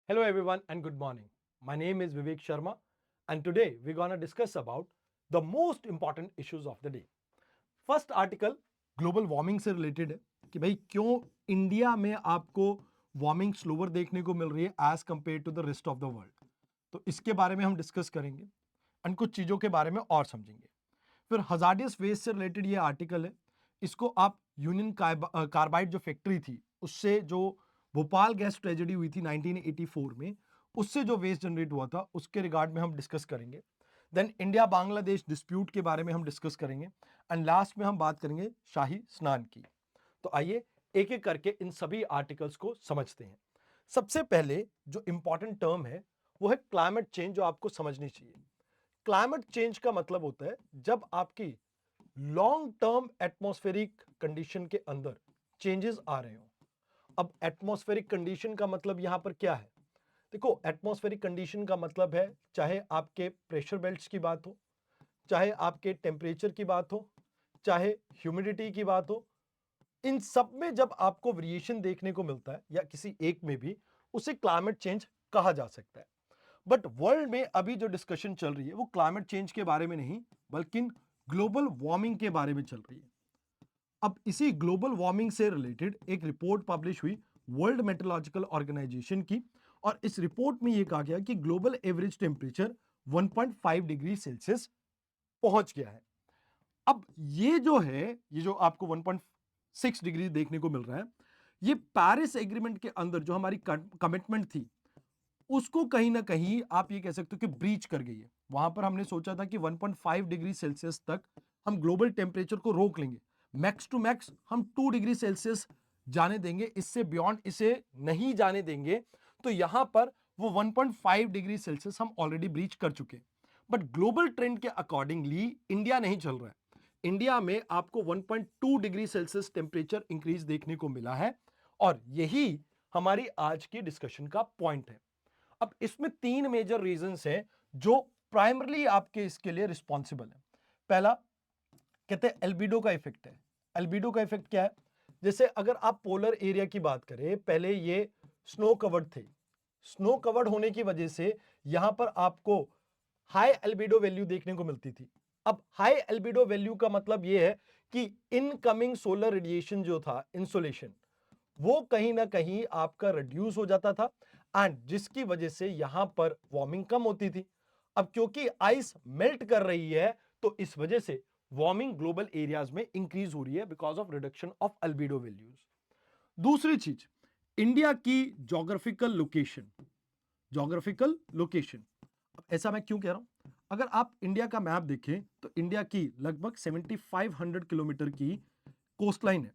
Hello everyone and good morning. My name is Vivek Sharma and today we're going to discuss about the most important issues of the day. First article global warming से related है कि भाई क्यों India में आपको warming slower देखने को मिल रही है as compare to the rest of the world. तो इसके बारे में हम डिस्कस करेंगे एंड कुछ चीज़ों के बारे में और समझेंगे। फिर हजार्डियस वेस्ट से रिलेटेड ये आर्टिकल है, इसको आप यूनियन कार्बाइड जो फैक्ट्री थी उससे जो भोपाल गैस ट्रेजेडी हुई थी 1984 में, उससे जो वेस्ट जनरेट हुआ था उसके रिगार्ड में हम डिस्कस करेंगे। देन इंडिया बांग्लादेश डिस्प्यूट के बारे में हम डिस्कस करेंगे एंड लास्ट में हम बात करेंगे शाही स्नान की। तो आइए एक एक करके इन सभी आर्टिकल्स को समझते हैं। सबसे पहले जो इंपॉर्टेंट टर्म है वो है क्लाइमेट चेंज, जो आपको समझनी चाहिए। क्लाइमेट चेंज का मतलब होता है जब आपकी लॉन्ग टर्म एटमॉस्फेरिक कंडीशन के अंदर चेंजेस आ रहे हो। अब एटमॉस्फेरिक कंडीशन का मतलब यहां पर क्या है? देखो, एटमॉस्फेरिक कंडीशन का मतलब है चाहे आपके प्रेशर बेल्ट्स की बात हो, चाहे आपके टेम्परेचर की बात हो, चाहे ह्यूमिडिटी की बात हो, इन सब में जब आपको वेरिएशन देखने को मिलता है या किसी एक में भी, उसे क्लाइमेट चेंज कहा जा सकता है। बट वर्ल्ड में अभी जो डिस्कशन चल रही है वो क्लाइमेट चेंज के बारे में नहीं बल्कि ग्लोबल वार्मिंग के बारे में चल रही है। अब इसी ग्लोबल वार्मिंग से रिलेटेड एक रिपोर्ट पब्लिश हुई वर्ल्ड मेट्रोलॉजिकल ऑर्गेनाइजेशन की, और इस रिपोर्ट में यह कहा गया कि global average temperature 1.5 degree Celsius पहुंच गया है। अब ये जो है, ये जो आपको 1.6 डिग्री देखने को मिल रहा है, ये पेरिस एग्रीमेंट के अंदर जो हमारी कमिटमेंट थी उसको कहीं ना कहीं आप ये कह सकते हो कि ब्रीच कर गई है। वहां पर हमने सोचा था कि 1.5 डिग्री सेल्सियस तक हम ग्लोबल टेम्परेचर को रोक लेंगे, मैक्स टू मैक्स हम 2 डिग्री सेल्सियस जाने देंगे, इससे बियॉन्ड इसे नहीं जाने देंगे। तो यहां पर वो 1.5 डिग्री सेल्सियस हम ऑलरेडी ब्रीच कर चुके हैं। बट ग्लोबल ट्रेंड के अकॉर्डिंगली इंडिया नहीं चल रहा है। इंडिया में आपको 1.2 डिग्री सेल्सियस टेम्परेचर इंक्रीज देखने को मिला है, और यही हमारी आज की डिस्कशन का पॉइंट है। अब इसमें तीन मेजर रीजंस हैं जो प्राइमरली आपके इसके लिए रिस्पॉन्सिबल है। पहला, कहते हैं एल्बिडो का इफेक्ट है। एल्बिडो का इफेक्ट क्या है? जैसे अगर आप पोलर एरिया की बात करें, पहले ये स्नो कवर्ड थे। स्नो कवर्ड होने की वजह से यहां पर आपको हाई एल्बिडो वैल्यू देखने को मिलती थी। अब हाई एल्बिडो वैल्यू का मतलब यह है कि इनकमिंग सोलर रेडिएशन जो था, इंसोलेशन, वो कहीं ना कहीं आपका रिड्यूस हो जाता था, एंड जिसकी वजह से यहां पर वार्मिंग कम होती थी। अब क्योंकि आइस मेल्ट कर रही है, तो इस वजह से वार्मिंग ग्लोबल एरियाज में इंक्रीज हो रही है because of reduction of albedo values. दूसरी चीज, इंडिया की जोग्राफिकल लोकेशन। जोग्राफिकल लोकेशन, ऐसा मैं क्यों कह रहा हूं? अगर आप इंडिया का मैप देखें तो इंडिया की लगभग 7500 किलोमीटर की कोस्टलाइन है।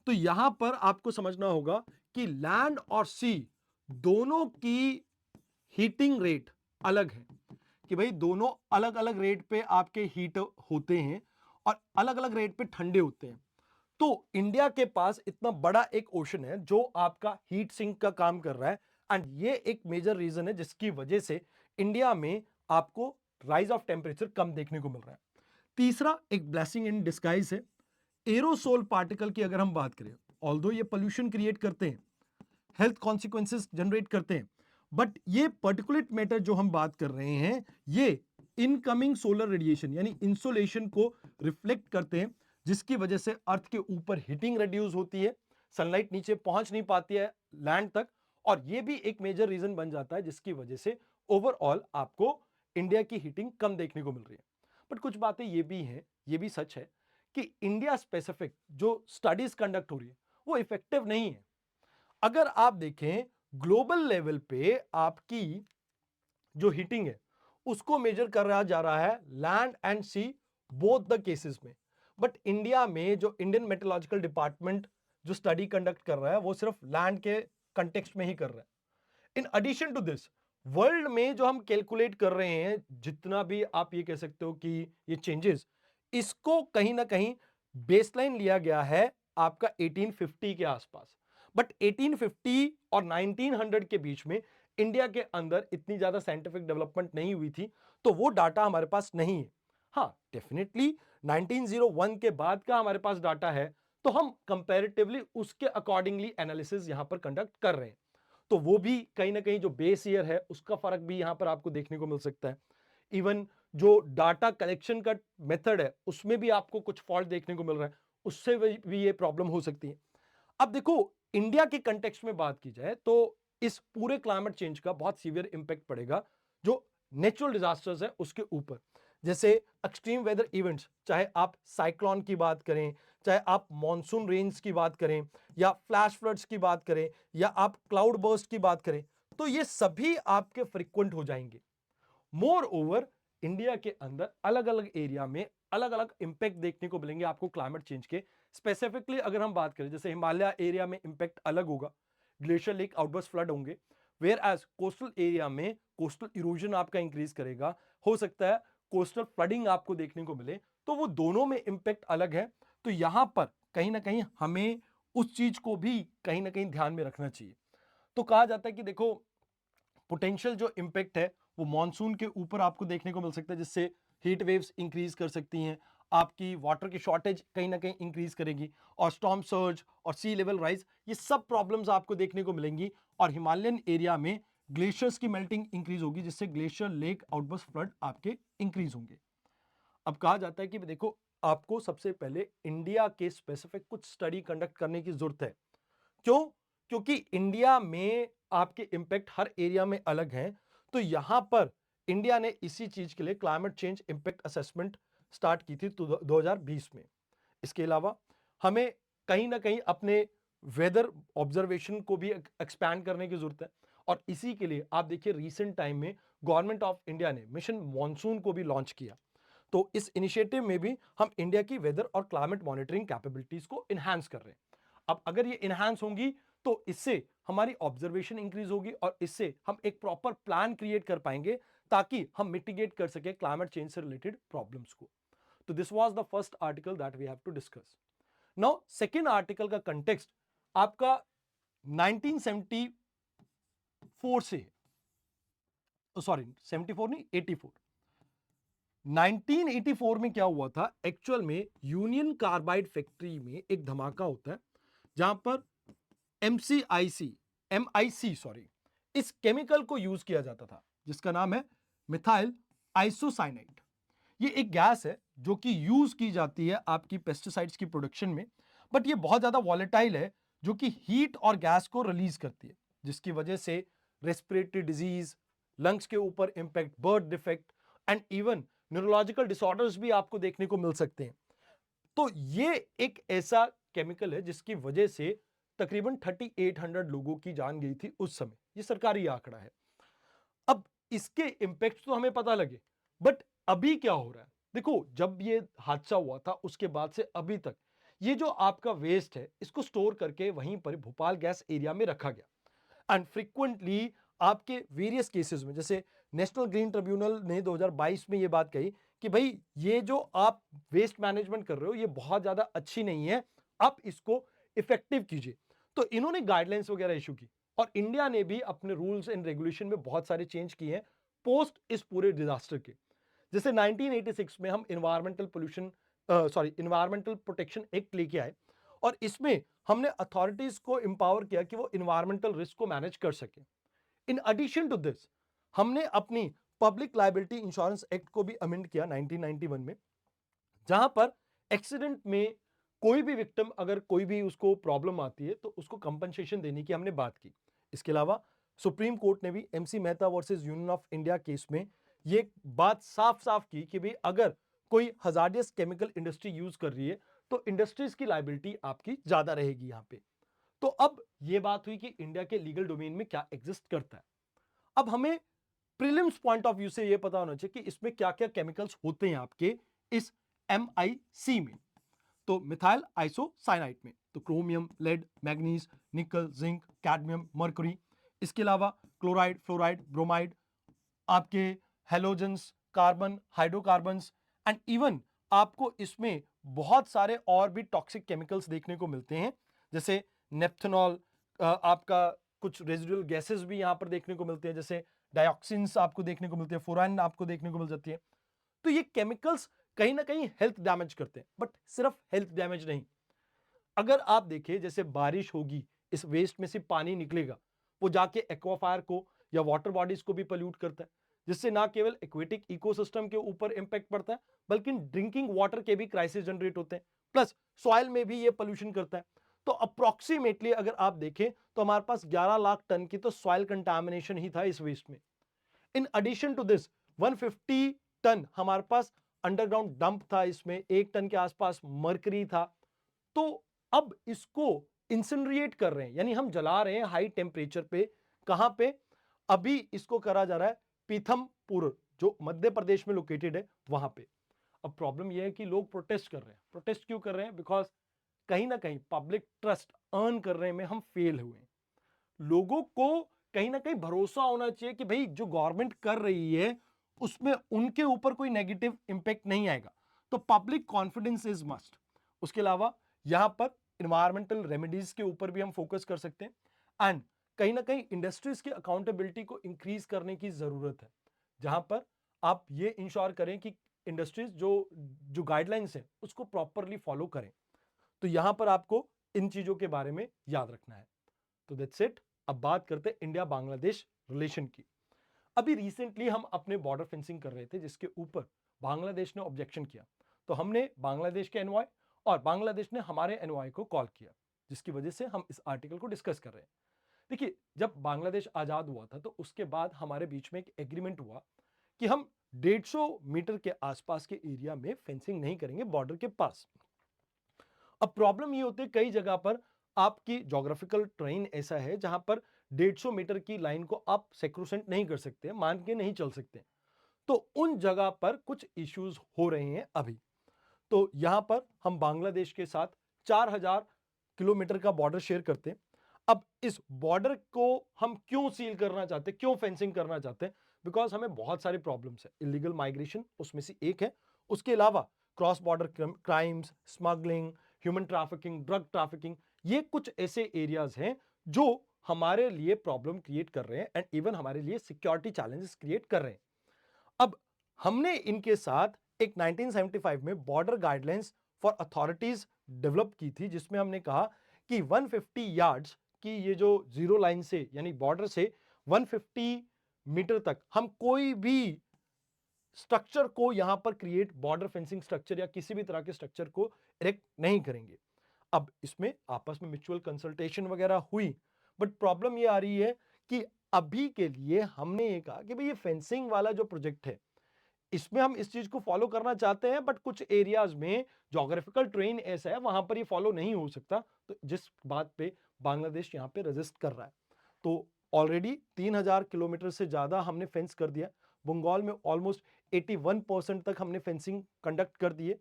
तो यहां पर आपको समझना होगा कि लैंड और सी दोनों की हीटिंग रेट अलग है, कि भाई दोनों अलग अलग रेट पे आपके हीट होते हैं और अलग अलग रेट पे ठंडे होते हैं। तो इंडिया के पास इतना बड़ा एक ओशन है जो आपका हीट सिंक का काम कर रहा है, एंड ये एक मेजर रीजन है जिसकी वजह से इंडिया में आपको राइज ऑफ टेम्परेचर कम देखने को मिल रहा है। तीसरा एक ब्लेसिंग इन डिस्गाइज है, एरोसोल पार्टिकल की अगर हम बात करें, ऑल्दो ये पोल्यूशन क्रिएट करते हैं, हेल्थ कॉन्सिक्वेंसेस जनरेट करते हैं, बट ये पर्टिकुलेट मैटर जो हम बात कर रहे हैं, ये इनकमिंग सोलर रेडिएशन यानी इंसोलेशन को रिफ्लेक्ट करते हैं, जिसकी वजह से अर्थ के ऊपर हीटिंग रिड्यूस होती है, सनलाइट नीचे पहुंच नहीं पाती है लैंड तक, और ये भी एक मेजर रीजन बन जाता है जिसकी वजह से ओवरऑल आपको इंडिया की हीटिंग कम देखने को मिल रही है। बट कुछ बातें ये भी हैं, ये भी सच है कि इंडिया स्पेसिफिक जो स्टडीज कंडक्ट हो रही है वो इफेक्टिव नहीं है। अगर आप देखें ग्लोबल लेवल पे आपकी जो हीटिंग है उसको मेजर कर जा रहा है land and sea, both the cases में। बट इंडिया में जो इंडियन मेट्रोलॉजिकल डिपार्टमेंट जो स्टडी कंडक्ट कर रहा है वो सिर्फ लैंड के कंटेक्स्ट में ही कर रहा है। In addition to this, world में जो हम कैलकुलेट कर रहे हैं, जितना भी आप ये कह सकते हो कि ये चेंजेस, इसको कहीं ना कहीं बेसलाइन लिया गया है आपका 1850 के आसपास। बट 1850 और 1900 के बीच में इंडिया के अंदर इतनी ज्यादा साइंटिफिक डेवलपमेंट नहीं हुई थी, तो वो डाटा हमारे पास नहीं है। हाँ, डेफिनेटली 1901 के बाद का हमारे पास डाटा है, तो हम कंपैरेटिवली उसके अकॉर्डिंगली एनालिसिस यहां पर कंडक्ट कर रहे हैं। तो वो भी कहीं ना कहीं जो बेस ईयर है उसका फर्क भी यहां पर आपको देखने को मिल सकता है। इवन जो डाटा कलेक्शन का मेथड है उसमें भी आपको कुछ फॉल्ट देखने को मिल रहा है, उससे भी ये प्रॉब्लम हो सकती है। अब देखो, इंडिया के कंटेक्स्ट में बात की जाए तो इस पूरे क्लाइमेट चेंज का बहुत सीवियर इंपैक्ट पड़ेगा जो नेचुरल डिजास्टर्स है उसके ऊपर। जैसे एक्सट्रीम वेदर इवेंट्स, चाहे आप साइक्लोन की बात करें, चाहे आप मॉनसून रेन्स की बात करें, या फ्लैश फ्लड्स की बात करें, या आप क्लाउड बर्स्ट की बात करें, तो ये सभी आपके फ्रिक्वेंट हो जाएंगे। मोर ओवर, इंडिया के अंदर अलग अलग एरिया में अलग अलग इंपैक्ट देखने को मिलेंगे आपको क्लाइमेट चेंज के। स्पेसिफिकली अगर हम बात करें, जैसे हिमालय एरिया में इंपैक्ट अलग होगा, ग्लेशियर लेक आउटबर्स्ट फ्लड होंगे, वेयर एज कोस्टल एरिया में कोस्टल इरोजन आपका इंक्रीज करेगा, हो सकता है कोस्टल फ्लडिंग आपको देखने को मिले, तो वो दोनों में इंपैक्ट अलग है। तो यहां पर कहीं ना कहीं हमें उस चीज को भी कहीं ना कहीं ध्यान में रखना चाहिए। तो कहा जाता है कि देखो, पोटेंशियल जो इंपैक्ट है वो मॉनसून के ऊपर आपको देखने को मिल सकता है, जिससे हीट वेव्स इंक्रीज कर सकती हैं, आपकी वाटर की शॉर्टेज कहीं ना कहीं इंक्रीज करेगी, और स्टॉर्म सर्ज और सी लेवल राइज, ये सब प्रॉब्लम्स आपको देखने को मिलेंगी। और हिमालयन एरिया में ग्लेशियर्स की मेल्टिंग इंक्रीज होगी, जिससे ग्लेशियर लेक आउटबर्स्ट फ्लड आपके इंक्रीज होंगे। अब कहा जाता है कि देखो, आपको सबसे पहले इंडिया के स्पेसिफिक कुछ स्टडी कंडक्ट करने की जरूरत है। क्यों? क्योंकि इंडिया में आपके इंपैक्ट हर एरिया में अलग हैं। तो यहां पर इंडिया ने इसी चीज के लिए climate change impact assessment start की थी 2020 में। इसके अलावा हमें कहीं ना कहीं अपने वेदर ऑब्जर्वेशन को भी एक्सपैंड करने की जरूरत है। और इसी के लिए आप देखिए, रीसेंट टाइम में गवर्नमेंट ऑफ इंडिया ने मिशन मॉनसून को भी लॉन्च किया। तो इस इनिशिएटिव में भी हम इंडिया की वेदर और क्लाइमेट मॉनिटरिंग कैपेबिलिटीज को इनहांस कर रहे हैं। अब अगर ये इनहांस होंगी तो इससे हमारी ऑब्जर्वेशन इंक्रीज होगी, और इससे हम एक प्रॉपर प्लान क्रिएट कर पाएंगे ताकि हम मिटिगेट कर सके क्लाइमेट चेंज से रिलेटेड प्रॉब्लम्स को। तो this was the first article that we have to discuss. Now second article का कंटेक्स्ट आपका 1974 से, सॉरी 74 नहीं, 84। 1984 में क्या हुआ था, एक्चुअल में यूनियन कार्बाइड फैक्ट्री में एक धमाका होता है, जहां पर एमआईसी सॉरी, इस केमिकल को यूज किया जाता था, जिसका नाम है मिथाइल आइसोसाइनाइड। ये एक गैस है जो कि यूज की जाती है आपकी पेस्टिसाइड्स की प्रोडक्शन में, बट ये बहुत ज्यादा वॉलेटाइल है, जो कि हीट और गैस को रिलीज करती है, जिसकी वजह से रेस्पिरेटरी डिजीज, लंग्स के ऊपर impact, birth defect and even neurological disorders भी आपको देखने को मिल सकते हैं। तो ये एक ऐसा केमिकल है जिसकी वजह से तकरीबन 3800 लोगों की जान गई थी उस समय, ये सरकारी आंकड़ा है। अब इसके इंपैक्ट तो हमें पता लगे, बट अभी क्या हो रहा है, देखो, जब ये हादसा हुआ था उसके बाद से अभी तक ये जो आपका वेस्ट है इसको स्टोर करके वहीं पर भोपाल गैस एरिया में रखा गया। एंड फ्रिक्वेंटली आपके वेरियस केसेस में, जैसे नेशनल ग्रीन ट्रिब्यूनल ने 2022 में ये बात कही कि भाई, ये जो आप वेस्ट मैनेजमेंट कर रहे हो ये बहुत ज्यादा अच्छी नहीं है, आप इसको इफेक्टिव कीजिए। तो इन्होंने गाइडलाइंस वगैरह इशू की, और इंडिया ने भी अपने रूल्स एंड रेगुलेशन में बहुत सारे चेंज किए हैं पोस्ट इस पूरे डिजास्टर के। जैसे 1986 में हम environmental pollution environmental protection act लेके आए, और इसमें हमने अथॉरिटीज को एम्पावर किया कि वो इन्वायरमेंटल रिस्क को मैनेज कर सके। इन एडिशन टू दिस, हमने अपनी पब्लिक लायबिलिटी इंश्योरेंस एक्ट को भी अमेंड किया 1991 में, जहां पर एक्सीडेंट में कोई भी विक्टिम, अगर कोई भी उसको प्रॉब्लम आती है तो उसको कंपनसेशन देने की हमने बात की। इसके अलावा सुप्रीम कोर्ट ने भी MC Mehta versus union of India case में ये बात साफ साफ की कि भाई, अगर कोई हजार्डियस केमिकल इंडस्ट्री यूज कर रही है तो इंडस्ट्रीज की लायबिलिटी आपकी ज्यादा रहेगी यहां पे। तो अब ये बात हुई कि इंडिया के लीगल डोमेन में क्या एग्जिस्ट करता है। अब हमें प्रीलिम्स पॉइंट ऑफ व्यू से ये पता होना चाहिए कि इसमें क्या क्या केमिकल्स होते हैं आपके इस एमआईसी में। तो मिथाइल आइसोसाइनाइड में तो क्रोमियम, लेड, मैग्नीज, निकल, जिंक, कैडमियम, मर्क्यूरी, इसके अलावा क्लोराइड, फ्लोराइड, ब्रोमाइड, आपके halogens, carbon, hydrocarbons, and even आपको इसमें बहुत सारे और भी टॉक्सिक केमिकल्स देखने को मिलते हैं, जैसे नेप्थेनॉल, आपका कुछ रेजिडुअल गैसेस भी यहां पर देखने को मिलते हैं, जैसे डायोक्सिन्स आपको देखने को मिलते हैं, फुरान आपको देखने को मिल जाती है। तो ये केमिकल्स कहीं ना कहीं हेल्थ डैमेज करते हैं, बट सिर्फ हेल्थ डैमेज नहीं। अगर आप देखिए, जैसे बारिश होगी, इस वेस्ट में से पानी निकलेगा, वो जाके एक्वाफायर को या वाटर बॉडीज को भी पोल्यूट करता है, जिससे ना केवल एक्वेटिक इकोसिस्टम के ऊपर इंपैक्ट पड़ता है बल्कि ड्रिंकिंग वाटर के भी क्राइसिस जनरेट होते हैं, प्लस सॉइल में भी ये पोल्यूशन करता है। तो अप्रोक्सीमेटली अगर आप देखें तो हमारे पास 11 लाख टन की तो सॉइल कंटामिनेशन ही था इस वेस्ट में। In addition to this 150 ton हमारे पास अंडरग्राउंड डंप था, इसमें 1 टन के आसपास मर्करी था। तो अब इसको इंसिनरिएट कर रहे हैं, यानी हम जला रहे हैं हाई टेम्परेचर पे। कहां पे? अभी इसको करा जा रहा है पीथमपुर, जो मध्य प्रदेश में लोकेटेड है, वहां पे। अब प्रॉब्लम यह है कि लोग प्रोटेस्ट कर रहे हैं। प्रोटेस्ट क्यों कर रहे हैं? बिकॉज कहीं ना कहीं पब्लिक ट्रस्ट अर्न करने में हम फेल हुए हैं। लोगों को कहीं ना कहीं भरोसा होना चाहिए कि भाई जो गवर्नमेंट कर रही है उसमें उनके ऊपर कोई नेगेटिव इंपैक्ट नहीं आएगा। तो पब्लिक कॉन्फिडेंस इज मस्ट। उसके अलावा यहां पर इन्वायरमेंटल रेमेडीज के ऊपर भी हम फोकस कर सकते हैं, एंड कहीं ना कहीं इंडस्ट्रीज की अकाउंटेबिलिटी को इंक्रीज करने की जरूरत है, जहां पर आप ये इंश्योर करें कि इंडस्ट्रीज जो जो गाइडलाइंस है उसको प्रॉपरली फॉलो करें। तो यहां पर आपको इन चीजों के बारे में याद रखना है। तो दैट्स इट। अब बात करते हैं इंडिया बांग्लादेश रिलेशन की। अभी रिसेंटली हम अपने बॉर्डर फेंसिंग कर रहे थे, जिसके ऊपर बांग्लादेश ने ऑब्जेक्शन किया। तो हमने बांग्लादेश के एनवॉय और बांग्लादेश ने हमारे एनवॉय को कॉल किया, जिसकी वजह से हम इस आर्टिकल को डिस्कस कर रहे हैं। देखिए, जब बांग्लादेश आजाद हुआ था तो उसके बाद हमारे बीच में एक एग्रीमेंट हुआ कि हम 150 मीटर के आसपास के एरिया में फेंसिंग नहीं करेंगे बॉर्डर के पास। अब प्रॉब्लम ये होती है कई जगह पर आपकी जोग्राफिकल ट्रेन ऐसा है जहां पर 150 मीटर की लाइन को आप सेक्रोसेंट नहीं कर सकते, मान के नहीं चल सकते। तो उन जगह पर कुछ इश्यूज हो रहे हैं अभी। तो यहां पर हम बांग्लादेश के साथ 4000 किलोमीटर का बॉर्डर शेयर करते हैं। अब इस बॉर्डर को हम क्यों सील करना चाहते हैं, क्यों फेंसिंग करना चाहते हैं? बिकॉज हमें बहुत सारी प्रॉब्लम्स है। इलीगल माइग्रेशन उसमें से एक है। उसके अलावा cross border crimes, smuggling, human trafficking, drug trafficking, ये कुछ ऐसे एरियाज हैं जो हमारे लिए प्रॉब्लम क्रिएट कर रहे हैं एंड इवन हमारे लिए सिक्योरिटी चैलेंजेस क्रिएट कर रहे हैं। अब हमने इनके साथ एक 1975 में border guidelines for authorities develop की थी, जिसमें हमने कहा कि 150 यार्ड्स की ये जो जीरो लाइन से यानी बॉर्डर से 150 मीटर तक हम कोई भी स्ट्रक्चर को यहां पर क्रिएट, बॉर्डर फेंसिंग स्ट्रक्चर या किसी भी तरह के स्ट्रक्चर को इरेक्ट नहीं करेंगे। अब इसमें आपस में म्यूचुअल कंसल्टेशन वगैरह हुई, बट प्रॉब्लम ये आ रही है कि अभी के लिए हमने ये कहा कि भाई ये फेंसिंग वाला जो प्रोजेक्ट है इसमें हम इस चीज को फॉलो करना चाहते हैं, बट कुछ एरियाज में जोग्राफिकल ट्रेन ऐसा है वहां पर ये फॉलो नहीं हो सकता। तो जिस बात पे बांग्लादेश यहां पे रेजिस्ट कर रहा है। तो ऑलरेडी 3000 किलोमीटर से ज्यादा हमने फेंस कर दिया। बंगाल में ऑलमोस्ट 81% तक हमने फेंसिंग कंडक्ट कर दिए।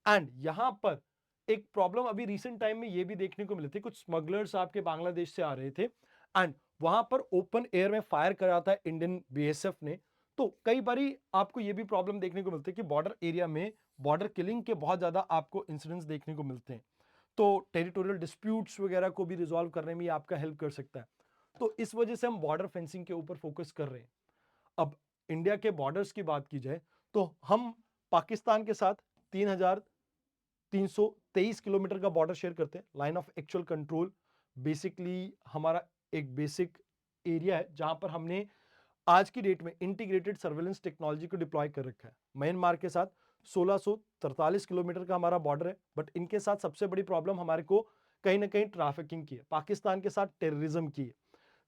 एंड यहां पर एक प्रॉब्लम अभी रिसेंट टाइम में ये भी देखने को मिली थी, कुछ स्मगलर्स आपके बांग्लादेश से आ रहे थे एंड वहां पर ओपन एयर में फायर करा था इंडियन बीएसएफ ने। तो कई बारी आपको ये भी प्रॉब्लम देखने को मिलती है कि बॉर्डर एरिया में बॉर्डर किलिंग के बहुत ज्यादा आपको इंसिडेंट्स देखने को मिलते हैं। तो टेरिटोरियल डिस्प्यूट्स वगैरह को भी रिजॉल्व करने में ये आपका हेल्प कर सकता है। तो इस वजह से हम बॉर्डर फेंसिंग के ऊपर फोकस कर रहे हैं। अब इंडिया के बॉर्डर्स की बात की जाए तो हम पाकिस्तान के साथ 3323 किलोमीटर का बॉर्डर शेयर करते हैं। Line of actual control basically हमारा एक बेसिक एरिया है जहां पर हमने आज की डेट में इंटीग्रेटेड सर्वेलेंस टेक्नोलॉजी को डिप्लॉय कर रखा है। म्यांमार के साथ 1643 किलोमीटर का हमारा बॉर्डर है, बट इनके साथ सबसे बड़ी प्रॉब्लम हमारे को कहीं ना कहीं ट्रैफिकिंग की है, पाकिस्तान के साथ टेररिज्म की है।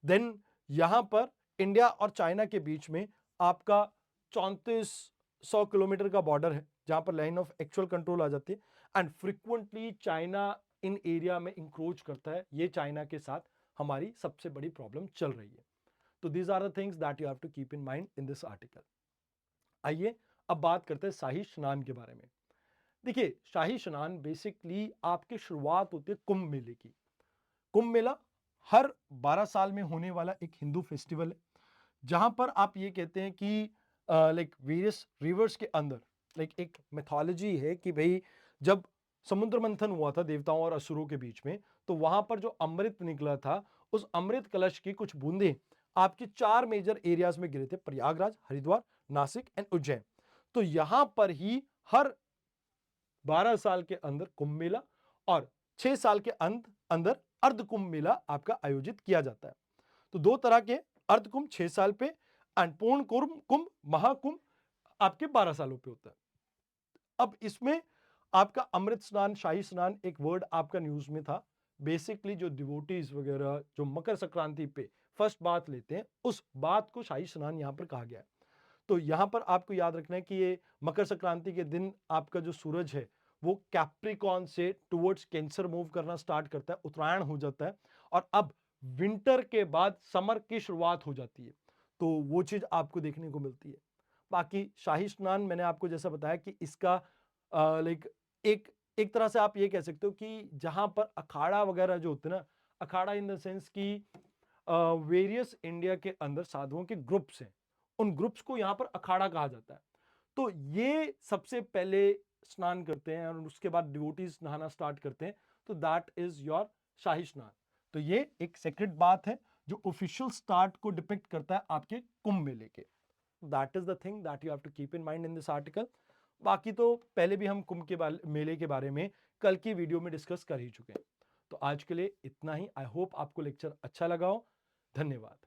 देन यहां पर इंडिया और चाइना के बीच में आपका 3400 किलोमीटर का बॉर्डर है, जहां पर लाइन ऑफ एक्चुअल कंट्रोल आ जाती है and frequently China in area में इंक्रोच करता है। ये चाइना के साथ हमारी सबसे बड़ी प्रॉब्लम चल रही है। तो these are the things that you have to keep in mind in this article. आइए अब बात करते हैं शाही स्नान के बारे में। देखिए, शाही स्नान बेसिकली आपकी शुरुआत होती है कुंभ मेले की। कुंभ मेला हर 12 साल में होने वाला एक हिंदू फेस्टिवल है, जहां पर आप ये कहते हैं कि लाइक वेरियस रिवर्स के अंदर लाइक एक मिथोलॉजी है कि भाई जब समुद्र मंथन हुआ था देवताओं और असुरों के बीच में, तो वहां पर जो अमृत निकला था, उस अमृत कलश की कुछ बूंदें आपके 4 मेजर एरियाज में गिरे थे, प्रयागराज, हरिद्वार, नासिक एंड उज्जैन। तो यहां पर ही हर 12 साल के अंदर कुंभ मेला और 6 साल के अंदर अर्ध कुंभ मेला आपका आयोजित किया जाता है। तो दो तरह के, अर्ध कुंभ 6 साल पे एंड पूर्ण कुंभ महाकुंभ आपके 12 सालों पे होता है। अब इसमें आपका अमृत स्नान, शाही स्नान, एक वर्ड आपका न्यूज में था। बेसिकली जो डिवोटीज वगैरह जो मकर संक्रांति पे फर्स्ट बात लेते हैं, उस बात को शाही स्नान यहां पर कहा गया है। तो यहां पर आपको याद रखना है कि ये मकर संक्रांति के दिन आपका जो सूरज है वो कैप्रिकॉन से टुवर्ड्स कैंसर मूव करना स्टार्ट करता है, उत्तरायण हो जाता है, और अब विंटर के बाद समर की शुरुआत हो जाती है। तो वो चीज आपको देखने को मिलती है। बाकी शाही स्नान मैंने आपको जैसा बताया कि इसका लाइक एक एक तरह से आप ये कह सकते हो कि जहां पर अखाड़ा वगैरह जो होते हैं ना, अखाड़ा इन द सेंस की वेरियस इंडिया के अंदर साधुओं के ग्रुप्स हैं, उन ग्रुप्स को यहां पर अखाड़ा कहा जाता है। तो ये सबसे पहले स्नान करते हैं और उसके बाद डिवोटीज नहाना स्टार्ट करते हैं। तो दैट इज योर शाही स्नान। तो ये एक सेक्रेट बात है जो ऑफिशियल स्टार्ट को डिपिक्ट करता है आपके कुंभ मेले के। That is the thing that you have to keep in mind in this article. बाकी तो पहले भी हम कुंभ के मेले के बारे में कल की वीडियो में डिस्कस कर ही चुके हैं। तो आज के लिए इतना ही। आई होप आपको लेक्चर अच्छा लगा हो। धन्यवाद।